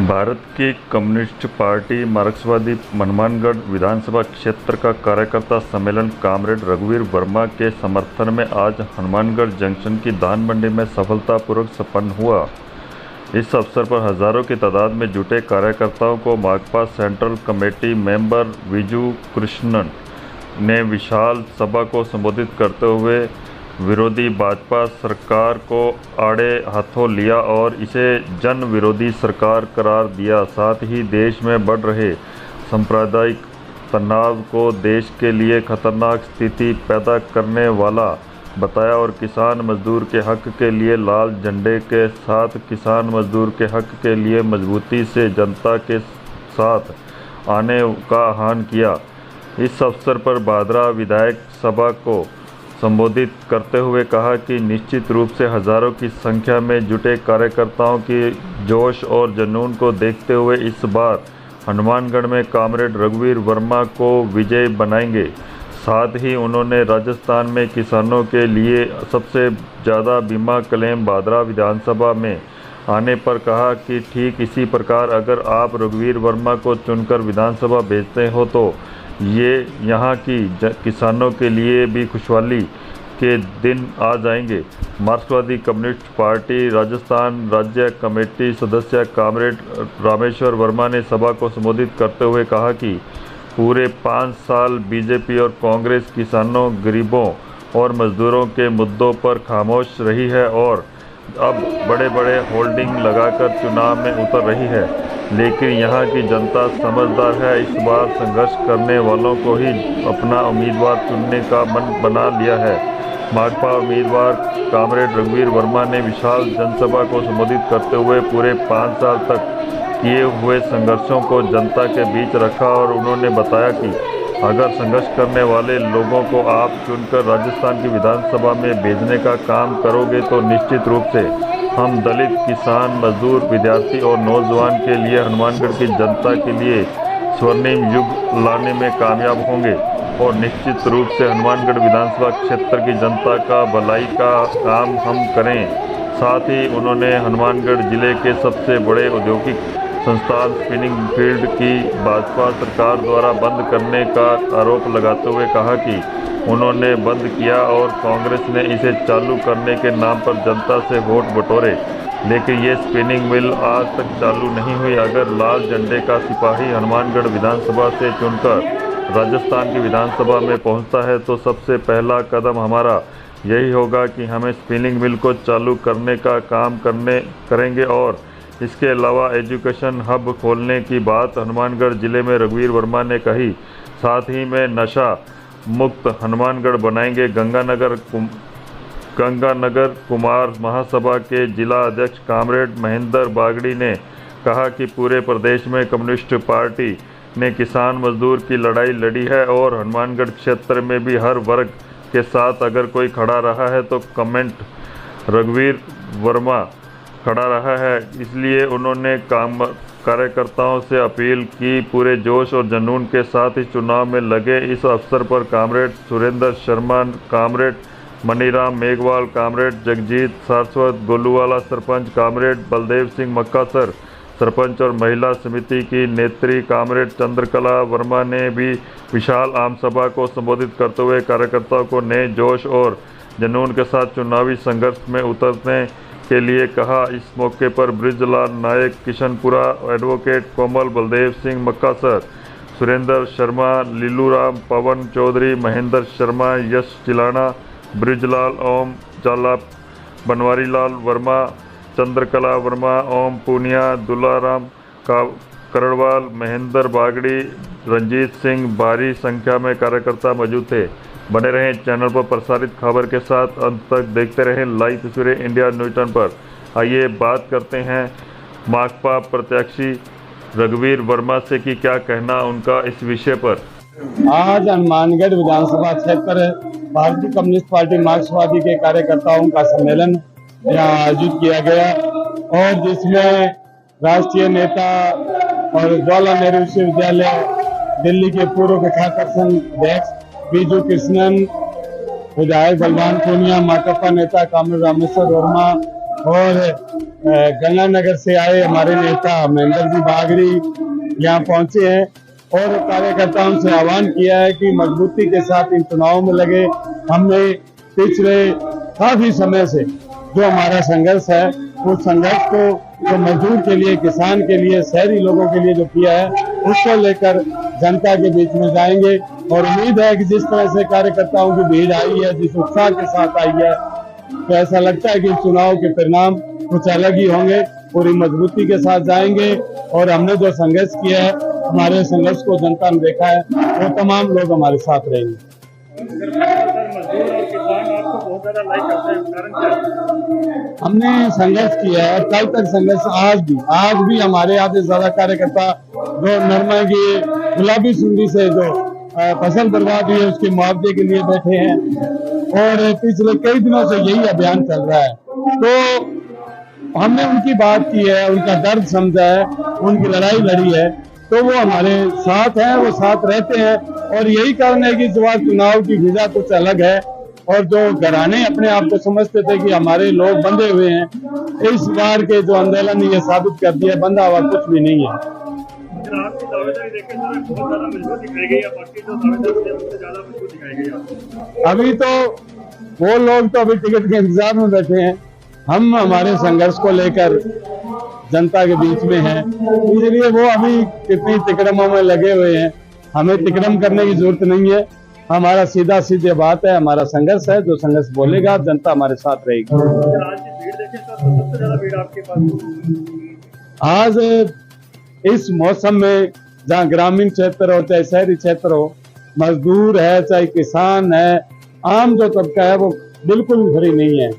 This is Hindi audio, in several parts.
भारत की कम्युनिस्ट पार्टी मार्क्सवादी हनुमानगढ़ विधानसभा क्षेत्र का कार्यकर्ता सम्मेलन कॉमरेड रघुवीर वर्मा के समर्थन में आज हनुमानगढ़ जंक्शन की धान मंडी में सफलतापूर्वक संपन्न हुआ। इस अवसर पर हजारों की तादाद में जुटे कार्यकर्ताओं को माकपा central committee member Viju Krishnan ने विशाल सभा को संबोधित करते हुए विरोधी भाजपा सरकार को आड़े हाथों लिया और इसे जन विरोधी सरकार करार दिया। साथ ही देश में बढ़ रहे सांप्रदायिक तनाव को देश के लिए खतरनाक स्थिति पैदा करने वाला बताया और किसान मजदूर के हक के लिए लाल झंडे के साथ किसान मजदूर के हक के लिए मजबूती से जनता के साथ आने का आह्वान किया। इस अवसर पर भादरा विधायक सभा को संबोधित करते हुए कहा कि निश्चित रूप से हजारों की संख्या में जुटे कार्यकर्ताओं की जोश और जुनून को देखते हुए इस बार हनुमानगढ़ में कॉमरेड रघुवीर वर्मा को विजयी बनाएंगे। साथ ही उन्होंने राजस्थान में किसानों के लिए सबसे ज़्यादा बीमा क्लेम भादरा विधानसभा में आने पर कहा कि ठीक इसी प्रकार अगर आप रघुवीर वर्मा को चुनकर विधानसभा भेजते हो तो ये यहाँ की किसानों के लिए भी खुशहाली के दिन आ जाएंगे। मार्क्सवादी कम्युनिस्ट पार्टी राजस्थान राज्य कमेटी सदस्य कॉमरेड रामेश्वर वर्मा ने सभा को संबोधित करते हुए कहा कि पूरे 5 साल बीजेपी और कांग्रेस किसानों, गरीबों और मजदूरों के मुद्दों पर खामोश रही है और अब बड़े बड़े होल्डिंग लगाकर चुनाव में उतर रही है, लेकिन यहाँ की जनता समझदार है। इस बार संघर्ष करने वालों को ही अपना उम्मीदवार चुनने का मन बना लिया है। माकपा उम्मीदवार कॉमरेड रघुवीर वर्मा ने विशाल जनसभा को संबोधित करते हुए पूरे 5 साल तक किए हुए संघर्षों को जनता के बीच रखा और उन्होंने बताया कि अगर संघर्ष करने वाले लोगों को आप चुनकर राजस्थान की विधानसभा में भेजने का काम करोगे तो निश्चित रूप से हम दलित, किसान, मजदूर, विद्यार्थी और नौजवान के लिए हनुमानगढ़ की जनता के लिए स्वर्णिम युग लाने में कामयाब होंगे और निश्चित रूप से हनुमानगढ़ विधानसभा क्षेत्र की जनता का भलाई का काम हम करें। साथ ही उन्होंने हनुमानगढ़ जिले के सबसे बड़े औद्योगिक संस्थान स्पिनिंग फील्ड की भाजपा सरकार द्वारा बंद करने का आरोप लगाते हुए कहा कि उन्होंने बंद किया और कांग्रेस ने इसे चालू करने के नाम पर जनता से वोट बटोरे, लेकिन ये स्पिनिंग मिल आज तक चालू नहीं हुई। अगर लाल झंडे का सिपाही हनुमानगढ़ विधानसभा से चुनकर राजस्थान की विधानसभा में पहुंचता है तो सबसे पहला कदम हमारा यही होगा कि हमें स्पिनिंग मिल को चालू करने का काम करेंगे और इसके अलावा एजुकेशन हब खोलने की बात हनुमानगढ़ जिले में रघुवीर वर्मा ने कही। साथ ही में नशा मुक्त हनुमानगढ़ बनाएंगे। गंगानगर कुमार महासभा के जिला अध्यक्ष कॉमरेड महेंद्र बागड़ी ने कहा कि पूरे प्रदेश में कम्युनिस्ट पार्टी ने किसान मजदूर की लड़ाई लड़ी है और हनुमानगढ़ क्षेत्र में भी हर वर्ग के साथ अगर कोई खड़ा रहा है तो कमेंट रघुवीर वर्मा खड़ा रहा है। इसलिए उन्होंने कार्यकर्ताओं से अपील की पूरे जोश और जुनून के साथ इस चुनाव में लगे। इस अवसर पर comrade Surendra Sharma, comrade Maniram Meghwal, comrade Jagjit Saraswat Goluwala sarpanch, comrade Baldev Singh Makkasar sarpanch और महिला समिति की नेत्री कॉमरेड चंद्रकला वर्मा ने भी विशाल आम सभा को संबोधित करते हुए कार्यकर्ताओं को नए जोश और जुनून के साथ चुनावी संघर्ष में उतरने के लिए कहा। इस मौके पर बृजलाल नायक किशनपुरा, एडवोकेट कोमल, बलदेव सिंह मक्कासर, सुरेंद्र शर्मा, लीलूराम, पवन चौधरी, महेंद्र शर्मा, यश चिलाना, बृजलाल, ओम जाला, बनवारीलाल वर्मा, चंद्रकला वर्मा, ओम पूनिया, दुलाराम करणवाल, महेंद्र बागड़ी, रंजीत सिंह, भारी संख्या में कार्यकर्ता मौजूद थे। बने रहें चैनल पर प्रसारित खबर के साथ, अंत तक देखते रहें लाइव तस्वीरें इंडिया न्यूज़ टर्न पर। आइए बात करते हैं माकपा प्रत्याशी रघुवीर वर्मा से कि क्या कहना उनका इस विषय पर। आज हनुमानगढ़ विधानसभा क्षेत्र भारतीय कम्युनिस्ट पार्टी मार्क्सवादी के कार्यकर्ताओं का सम्मेलन यहाँ आयोजित किया गया और जिसमें राष्ट्रीय नेता और जवाहरलाल नेहरू विश्वविद्यालय दिल्ली के पूर्व प्रशासन अध्यक्ष विजू कृष्णन, विधायक बलवान पूनिया, माकपा नेता कॉमरेड रामेश्वर वर्मा और गंगानगर से आए हमारे नेता महेंद्र जी बागड़ी यहाँ पहुंचे हैं और कार्यकर्ताओं से आह्वान किया है कि मजबूती के साथ इन चुनावों में लगे। हमने पिछले काफी समय से जो हमारा संघर्ष है उस संघर्ष को जो मजदूर के लिए, किसान के लिए, शहरी लोगों के लिए जो किया है उसको लेकर जनता के बीच में जाएंगे और उम्मीद है कि जिस तरह से कार्यकर्ताओं की भीड़ आई है, जिस उत्साह के साथ आई है, तो ऐसा लगता है कि चुनाव के परिणाम कुछ अलग ही होंगे। पूरी मजबूती के साथ जाएंगे और हमने जो संघर्ष किया है, हमारे संघर्ष को जनता ने देखा है, वो तमाम लोग हमारे साथ रहेंगे। हमने संघर्ष किया है, कल तक संघर्ष, आज भी हमारे आधे ज्यादा कार्यकर्ता जो नरमा की गुलाबी सुंडी से जो फसल बर्बाद हुई है उसके मुआवजे के लिए बैठे हैं और पिछले कई दिनों से यही अभियान चल रहा है। तो हमने उनकी बात की है, उनका दर्द समझा है, उनकी लड़ाई लड़ी है, तो वो हमारे साथ हैं, वो साथ रहते हैं और यही कारण है कि इस बार चुनाव की विजय कुछ अलग है और जो घराने अपने आप को समझते थे कि हमारे लोग बंधे हुए हैं, इस बार के जो आंदोलन ने ये साबित कर दिया बंधा हुआ कुछ भी नहीं है। अभी तो वो लोग तो अभी टिकट के इंतजार में बैठे हैं, हम हमारे संघर्ष को लेकर जनता के बीच में हैं, इसलिए वो अभी कितनी तिकड़मों में लगे हुए हैं। हमें तिकड़म करने की जरूरत नहीं है, हमारा सीधा सीधे बात है, हमारा संघर्ष है, जो संघर्ष बोलेगा जनता हमारे साथ रहेगी। आज इस मौसम में जहाँ ग्रामीण क्षेत्र हो चाहे शहरी क्षेत्र हो, मजदूर है चाहे किसान है, आम जो तबका है वो बिल्कुल फ्री नहीं है,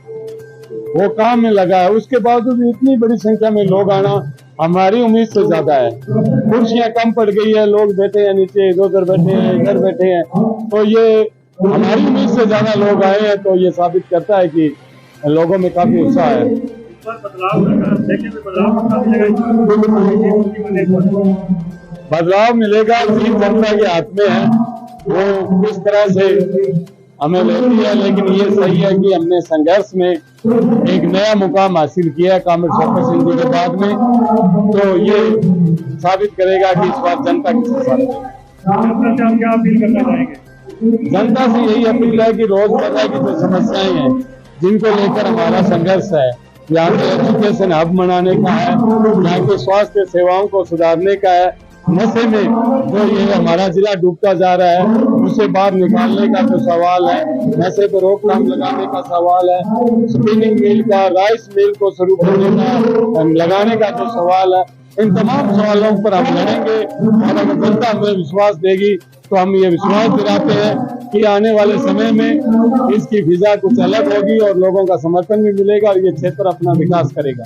वो काम में लगा है। उसके बावजूद इतनी बड़ी संख्या में लोग आना हमारी उम्मीद से ज्यादा है। कुर्सियां कम पड़ गई है, लोग बैठे हैं नीचे, इधर बैठे हैं, इधर बैठे हैं, तो ये हमारी उम्मीद से ज्यादा लोग आए हैं, तो ये साबित करता है कि लोगों में काफी उत्साह है। बदलाव मिलेगा, जीत जनता के हाथ में है, वो किस तरह से हमें लेती है, लेकिन ये सही है कि हमने संघर्ष में एक नया मुकाम हासिल किया है कामरेड शौकत सिंह जी के बाद में, तो ये साबित करेगा कि इस बार जनता किसके साथ है। क्या अपील करना चाहेंगे? जनता से यही अपील है कि रोजमर्रा की जो समस्याएं हैं जिनको लेकर हमारा संघर्ष है, यहाँ के एजुकेशन हब बनाने का है, यहाँ के स्वास्थ्य सेवाओं को सुधारने का है, नशे में जो ये हमारा जिला डूबता जा रहा है उसे बाहर निकालने का जो सवाल है, नशे पर रोकथाम लगाने का सवाल है, स्पिनिंग मिल का, राइस मिल को शुरू करने का लगाने का जो सवाल है, इन तमाम सवालों पर हम लड़ेंगे और अगर जनता हमें विश्वास देगी तो हम ये विश्वास दिलाते हैं कि आने वाले समय में इसकी फिजा कुछ अलग होगी और लोगों का समर्थन भी मिलेगा और ये क्षेत्र अपना विकास करेगा।